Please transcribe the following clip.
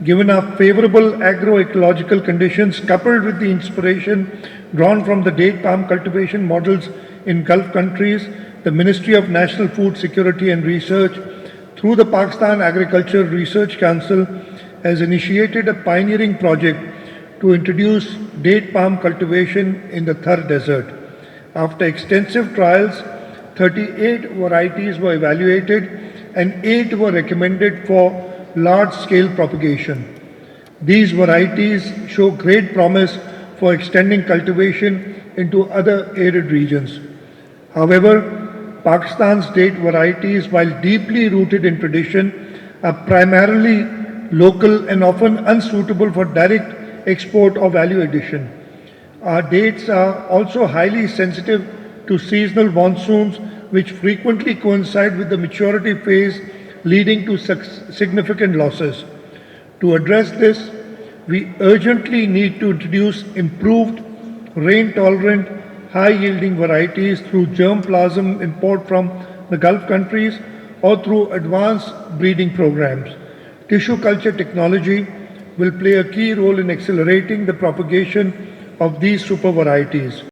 Given our favorable agroecological conditions coupled with the inspiration drawn from the date palm cultivation models in Gulf countries, the Ministry of National Food Security and Research, through the Pakistan Agriculture Research Council, has initiated a pioneering project to introduce date palm cultivation in the Thar Desert. After extensive trials, 38 varieties were evaluated and 8 were recommended for large-scale propagation. These varieties show great promise for extending cultivation into other arid regions. However, Pakistan's date varieties, while deeply rooted in tradition, are primarily local and often unsuitable for direct export or value addition. Our dates are also highly sensitive to seasonal monsoons, which frequently coincide with the maturity phase, leading to significant losses. To address this, we urgently need to introduce improved, rain-tolerant, high-yielding varieties through germplasm import from the Gulf countries or through advanced breeding programs. Tissue culture technology will play a key role in accelerating the propagation of these super varieties.